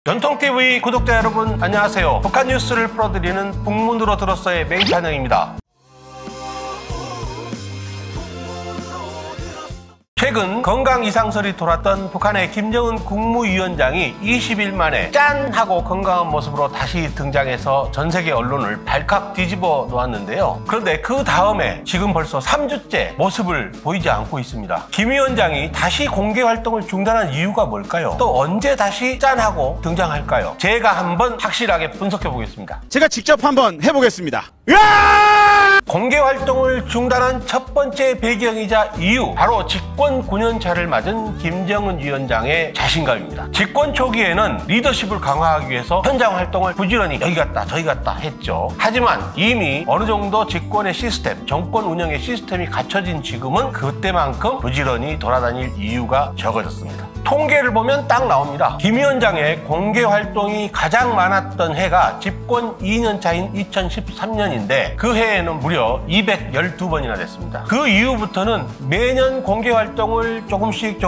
전통TV 구독자 여러분 안녕하세요. 북한 뉴스를 풀어드리는 북문으로 들었어의 메이찬영입니다. 최근 건강 이상설이 돌았던 북한의 김정은 국무위원장이 20일 만에 짠! 하고 건강한 모습으로 다시 등장해서 전 세계 언론을 발칵 뒤집어 놓았는데요. 그런데 그 다음에 지금 벌써 3주째 모습을 보이지 않고 있습니다. 김 위원장이 다시 공개 활동을 중단한 이유가 뭘까요? 또 언제 다시 짠! 하고 등장할까요? 제가 한번 확실하게 분석해 보겠습니다. 제가 직접 한번 해보겠습니다. 공개 활동을 중단한 첫 번째 배경이자 이유, 바로 집권 9년차를 맞은 김정은 위원장의 자신감입니다. 집권 초기에는 리더십을 강화하기 위해서 현장 활동을 부지런히 여기 갔다 저기 갔다 했죠. 하지만 이미 어느 정도 집권의 시스템, 정권 운영의 시스템이 갖춰진 지금은 그때만큼 부지런히 돌아다닐 이유가 적어졌습니다. 통계를 보면 딱 나옵니다. 김 위원장의 공개 활동이 가장 많았던 해가 집권 2년차인 2013년인데 그 해에는 무려 212번이나 됐습니다. 그 이후부터는 매년 공개 활동을 조금씩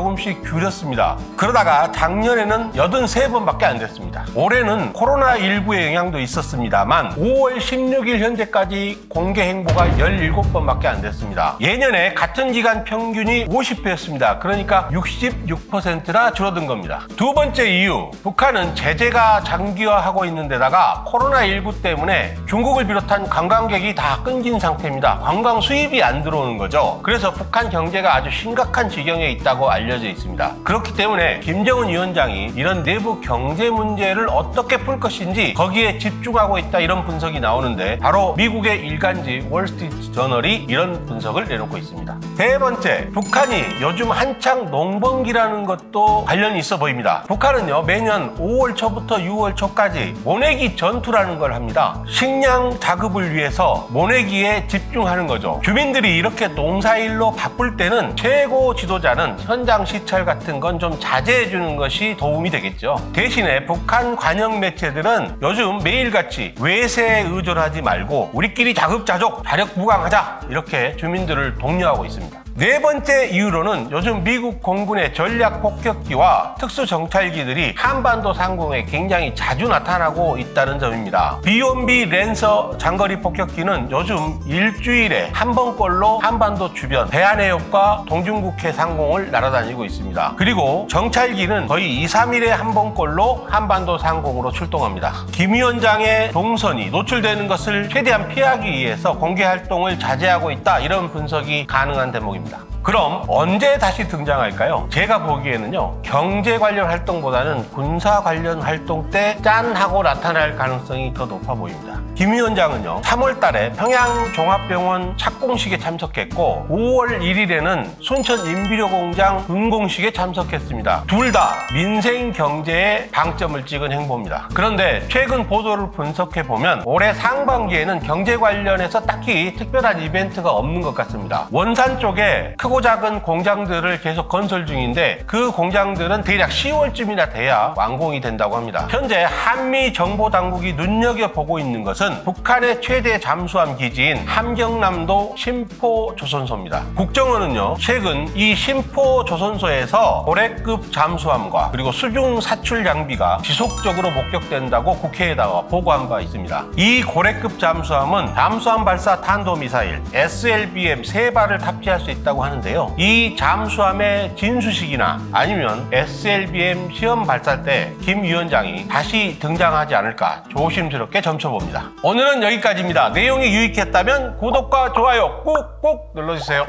줄였습니다. 그러다가 작년에는 83번밖에 안 됐습니다. 올해는 코로나19의 영향도 있었습니다만 5월 16일 현재까지 공개 행보가 17번밖에 안 됐습니다. 예년에 같은 기간 평균이 50회였습니다. 그러니까 66%나 줄어든 겁니다. 두 번째 이유, 북한은 제재가 장기화하고 있는 데다가 코로나19 때문에 중국을 비롯한 관광객이 다 끊긴 상태입니다. 관광 수입이 안 들어오는 거죠. 그래서 북한 경제가 아주 심각한 지경에 있다고 알려져 있습니다. 그렇기 때문에 김정은 위원장이 이런 내부 경제 문제를 어떻게 풀 것인지 거기에 집중하고 있다, 이런 분석이 나오는데 바로 미국의 일간지 월스트리트 저널이 이런 분석을 내놓고 있습니다. 세 번째, 북한이 요즘 한창 농번기라는 것도 관련이 있어 보입니다. 북한은요, 매년 5월 초부터 6월 초까지 모내기 전투라는 걸 합니다. 식량 자급을 위해서 모내기에 집중하는 거죠. 주민들이 이렇게 농사일로 바쁠 때는 최고 지도자는 현장 시찰 같은 건 좀 자제해 주는 것이 도움이 되겠죠. 대신에 북한 관영 매체들은 요즘 매일같이 외세에 의존하지 말고 우리끼리 자급자족, 자력부강하자, 이렇게 주민들을 독려하고 있습니다. 네 번째 이유로는 요즘 미국 공군의 전략 폭격기와 특수정찰기들이 한반도 상공에 굉장히 자주 나타나고 있다는 점입니다. B-1B 랜서 장거리 폭격기는 요즘 일주일에 한 번꼴로 한반도 주변 대한해협과 동중국해 상공을 날아다니고 있습니다. 그리고 정찰기는 거의 2-3일에 한 번꼴로 한반도 상공으로 출동합니다. 김 위원장의 동선이 노출되는 것을 최대한 피하기 위해서 공개 활동을 자제하고 있다, 이런 분석이 가능한 대목입니다. 그럼 언제 다시 등장할까요? 제가 보기에는요, 경제 관련 활동보다는 군사 관련 활동 때 짠! 하고 나타날 가능성이 더 높아 보입니다. 김 위원장은요, 3월 달에 평양종합병원 착공식에 참석했고 5월 1일에는 순천 인비료공장 준공식에 참석했습니다. 둘 다 민생 경제에 방점을 찍은 행보입니다. 그런데 최근 보도를 분석해보면 올해 상반기에는 경제 관련해서 딱히 특별한 이벤트가 없는 것 같습니다. 원산 쪽에 크고 작은 공장들을 계속 건설 중인데 그 공장들은 대략 10월쯤이나 돼야 완공이 된다고 합니다. 현재 한미 정보당국이 눈여겨보고 있는 것은 북한의 최대 잠수함 기지인 함경남도 심포조선소입니다. 국정원은요, 최근 이 심포조선소에서 고래급 잠수함과 그리고 수중 사출 장비가 지속적으로 목격된다고 국회에다가 보고한 바 있습니다. 이 고래급 잠수함은 잠수함 발사 탄도미사일 SLBM 3발을 탑재할 수 있다고 하는데요. 이 잠수함의 진수식이나 아니면 SLBM 시험 발사 때 김 위원장이 다시 등장하지 않을까 조심스럽게 점쳐봅니다. 오늘은 여기까지입니다. 내용이 유익했다면 구독과 좋아요 꾹꾹 눌러주세요.